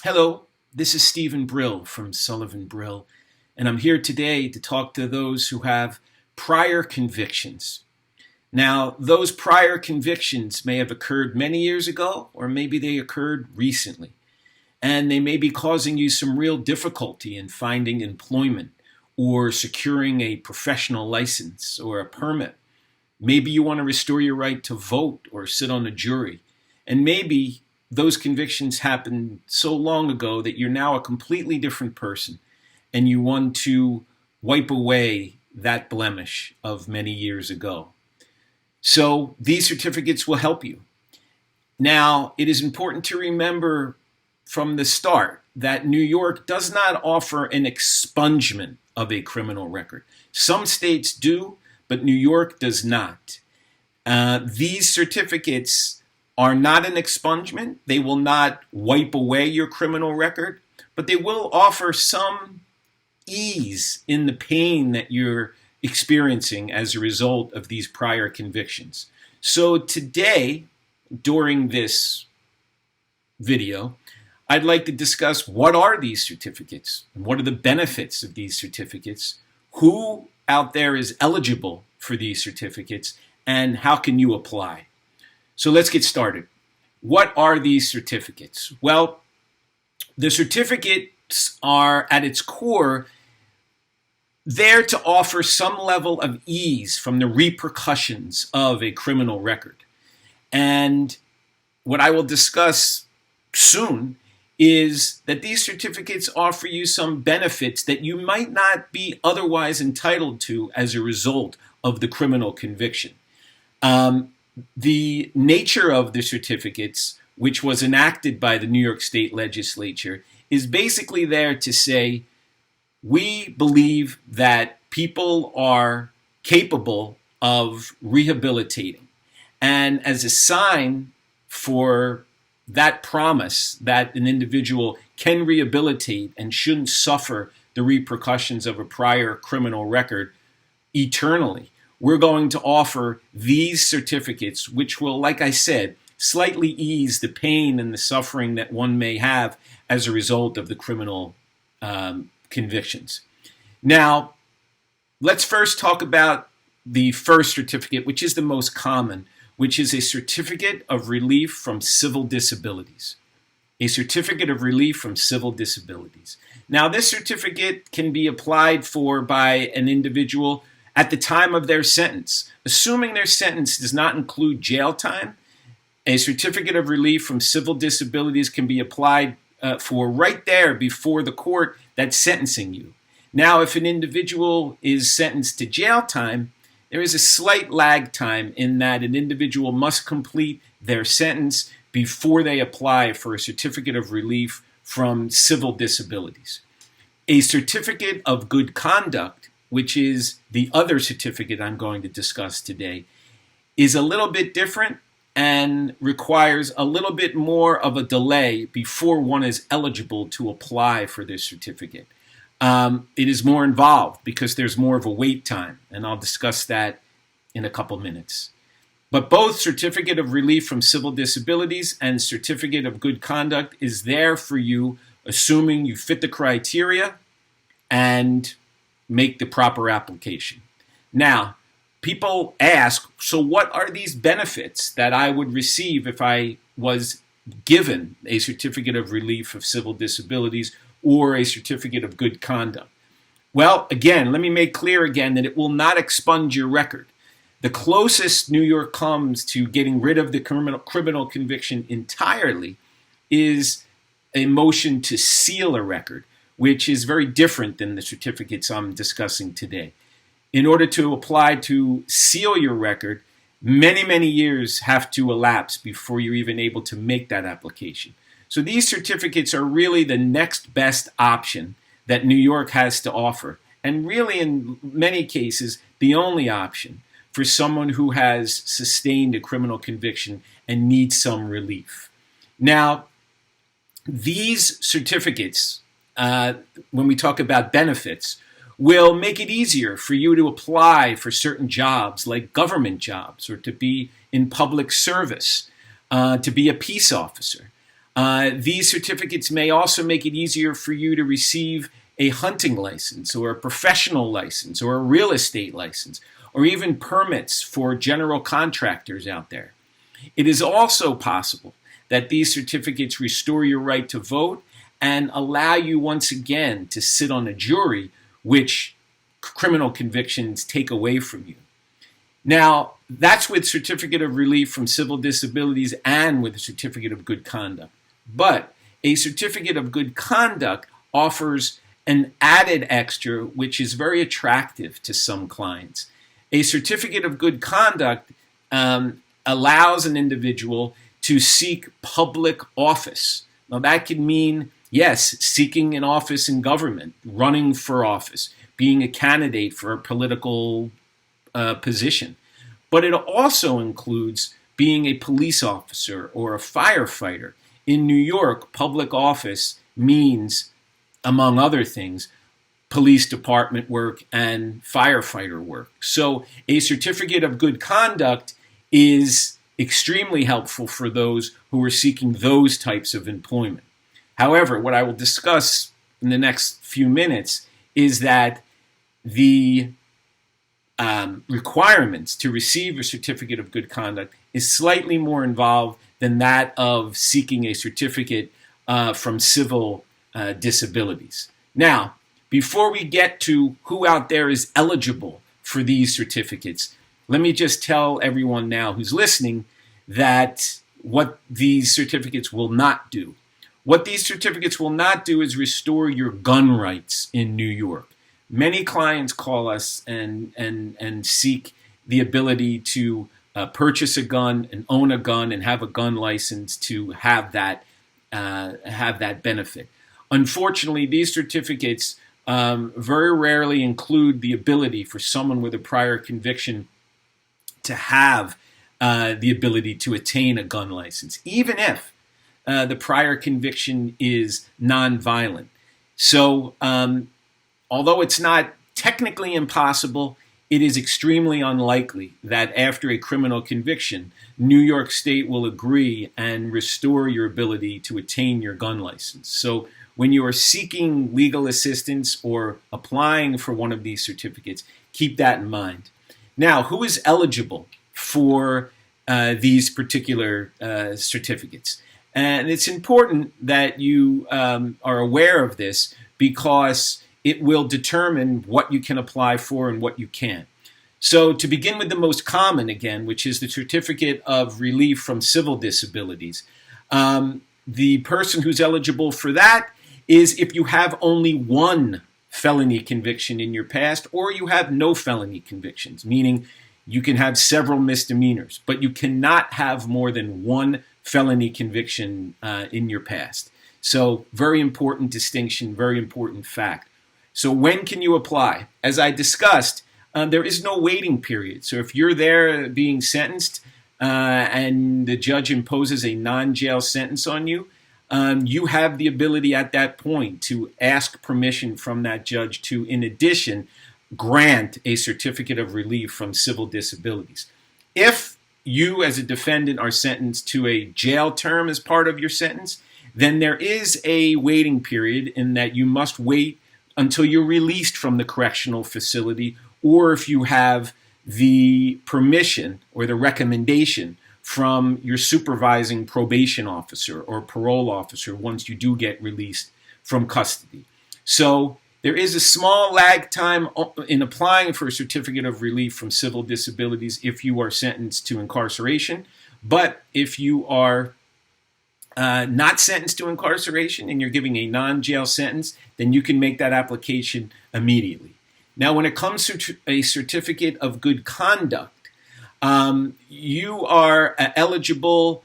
Hello, this is Stephen Brill from Sullivan Brill, and I'm here today to talk to those who have prior convictions. Now, those prior convictions may have occurred many years ago, or maybe they occurred recently, and they may be causing you some real difficulty in finding employment or securing a professional license or a permit. Maybe you want to restore your right to vote or sit on a jury, and maybe those convictions happened so long ago that you're now a completely different person and you want to wipe away that blemish of many years ago. So these certificates will help you. Now, it is important to remember from the start that New York does not offer an expungement of a criminal record. Some states do, but New York does not. These certificates are not an expungement. They will not wipe away your criminal record, but they will offer some ease in the pain that you're experiencing as a result of these prior convictions. So today, during this video, I'd like to discuss what are these certificates and what are the benefits of these certificates, who out there is eligible for these certificates, and how can you apply. So let's get started. What are these certificates? Well, the certificates are at its core there to offer some level of ease from the repercussions of a criminal record. And what I will discuss soon is that these certificates offer you some benefits that you might not be otherwise entitled to as a result of the criminal conviction. The nature of the certificates, which was enacted by the New York State Legislature, is basically there to say, we believe that people are capable of rehabilitating. And as a sign for that promise that an individual can rehabilitate and shouldn't suffer the repercussions of a prior criminal record eternally, we're going to offer these certificates, which will, like I said, slightly ease the pain and the suffering that one may have as a result of the criminal convictions. Now, let's first talk about the first certificate, which is the most common, which is a certificate of relief from civil disabilities. A certificate of relief from civil disabilities. Now, this certificate can be applied for by an individual at the time of their sentence. Assuming their sentence does not include jail time, a certificate of relief from civil disabilities can be applied for right there before the court that's sentencing you. Now, if an individual is sentenced to jail time, there is a slight lag time in that an individual must complete their sentence before they apply for a certificate of relief from civil disabilities. A certificate of good conduct, which is the other certificate I'm going to discuss today, is a little bit different and requires a little bit more of a delay before one is eligible to apply for this certificate. It is more involved because there's more of a wait time, and I'll discuss that in a couple minutes. But both certificate of relief from civil disabilities and certificate of good conduct is there for you, assuming you fit the criteria and make the proper application. Now, people ask, so what are these benefits that I would receive if I was given a certificate of relief of civil disabilities or a certificate of good conduct? Well, again, let me make clear again that it will not expunge your record. The closest New York comes to getting rid of the criminal conviction entirely is a motion to seal a record, which is very different than the certificates I'm discussing today. In order to apply to seal your record, many, many years have to elapse before you're even able to make that application. So these certificates are really the next best option that New York has to offer, and really in many cases, the only option for someone who has sustained a criminal conviction and needs some relief. Now, these certificates, when we talk about benefits, will make it easier for you to apply for certain jobs like government jobs or to be in public service, to be a peace officer. These certificates may also make it easier for you to receive a hunting license or a professional license or a real estate license or even permits for general contractors out there. It is also possible that these certificates restore your right to vote and allow you once again to sit on a jury, which criminal convictions take away from you. Now, that's with Certificate of Relief from Civil Disabilities and with a Certificate of Good Conduct. But a Certificate of Good Conduct offers an added extra, which is very attractive to some clients. A Certificate of Good Conduct allows an individual to seek public office. Now, that can mean, yes, seeking an office in government, running for office, being a candidate for a political position. But it also includes being a police officer or a firefighter. In New York, public office means, among other things, police department work and firefighter work. So a certificate of good conduct is extremely helpful for those who are seeking those types of employment. However, what I will discuss in the next few minutes is that the requirements to receive a certificate of good conduct is slightly more involved than that of seeking a certificate from civil disabilities. Now, before we get to who out there is eligible for these certificates, let me just tell everyone now who's listening that what these certificates will not do. What these certificates will not do is restore your gun rights in New York. Many clients call us and seek the ability to purchase a gun and own a gun and have a gun license to have that benefit. Unfortunately, these certificates very rarely include the ability for someone with a prior conviction to have the ability to attain a gun license, even if the prior conviction is nonviolent. So, although it's not technically impossible, it is extremely unlikely that after a criminal conviction, New York State will agree and restore your ability to attain your gun license. So when you are seeking legal assistance or applying for one of these certificates, keep that in mind. Now, who is eligible for these particular certificates? And it's important that you are aware of this because it will determine what you can apply for and what you can't. So to begin with the most common, again, which is the Certificate of Relief from Civil Disabilities, the person who's eligible for that is if you have only one felony conviction in your past or you have no felony convictions, meaning you can have several misdemeanors, but you cannot have more than one felony conviction in your past. So very important distinction, very important fact. So when can you apply? As I discussed, there is no waiting period. So if you're there being sentenced and the judge imposes a non-jail sentence on you, you have the ability at that point to ask permission from that judge to, in addition, grant a certificate of relief from civil disabilities. If you as a defendant are sentenced to a jail term as part of your sentence, then there is a waiting period in that you must wait until you're released from the correctional facility, or if you have the permission or the recommendation from your supervising probation officer or parole officer once you do get released from custody. So there is a small lag time in applying for a certificate of relief from civil disabilities if you are sentenced to incarceration, but if you are not sentenced to incarceration and you're giving a non-jail sentence, then you can make that application immediately. Now, when it comes to a certificate of good conduct, you are eligible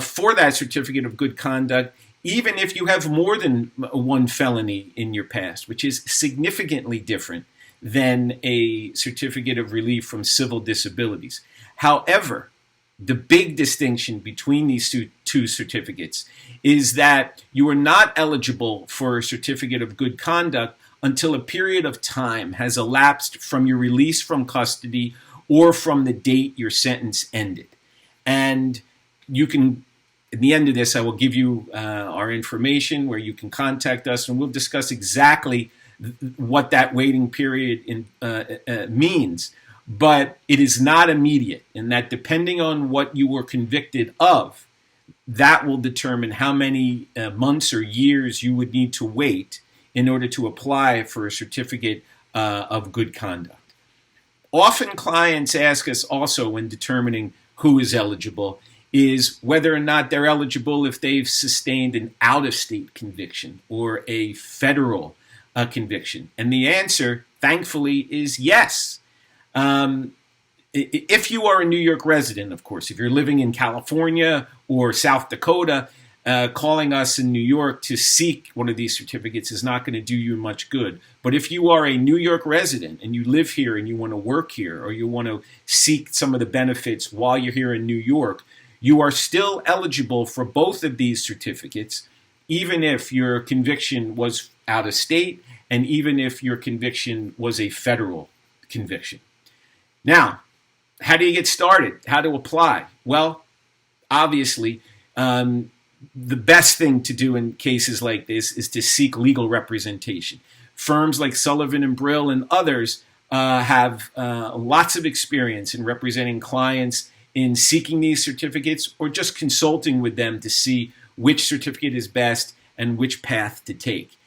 for that certificate of good conduct even if you have more than one felony in your past, which is significantly different than a certificate of relief from civil disabilities. However, the big distinction between these two certificates is that you are not eligible for a certificate of good conduct until a period of time has elapsed from your release from custody or from the date your sentence ended. And you can at the end of this, I will give you our information where you can contact us, and we'll discuss exactly what that waiting period means. But it is not immediate, and that depending on what you were convicted of, that will determine how many months or years you would need to wait in order to apply for a certificate of good conduct. Often clients ask us also when determining who is eligible is whether or not they're eligible if they've sustained an out-of-state conviction or a federal conviction. And the answer, thankfully, is yes. If you are a New York resident, of course, if you're living in California or South Dakota, calling us in New York to seek one of these certificates is not going to do you much good. But if you are a New York resident and you live here and you want to work here, or you want to seek some of the benefits while you're here in New York, you are still eligible for both of these certificates, even if your conviction was out of state and even if your conviction was a federal conviction. Now, how do you get started? How to apply? Well, obviously, the best thing to do in cases like this is to seek legal representation. Firms like Sullivan and Brill and others have lots of experience in representing clients in seeking these certificates or just consulting with them to see which certificate is best and which path to take.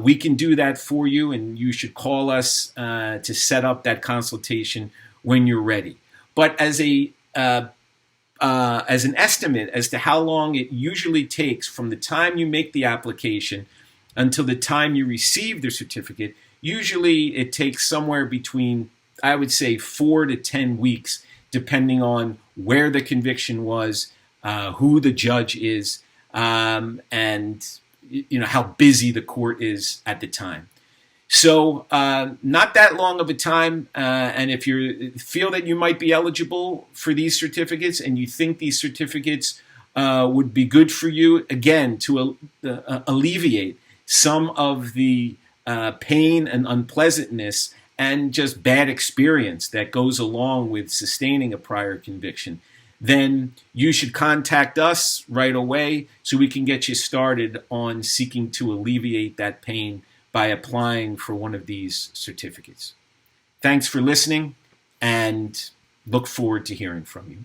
We can do that for you, and you should call us to set up that consultation when you're ready. But as an estimate as to how long it usually takes from the time you make the application until the time you receive the certificate, usually it takes somewhere between, I would say, 4 to 10 weeks, depending on where the conviction was, who the judge is, and how busy the court is at the time. So not that long of a time, and if you feel that you might be eligible for these certificates and you think these certificates would be good for you, again, to alleviate some of the pain and unpleasantness and just bad experience that goes along with sustaining a prior conviction, then you should contact us right away so we can get you started on seeking to alleviate that pain by applying for one of these certificates. Thanks for listening, and look forward to hearing from you.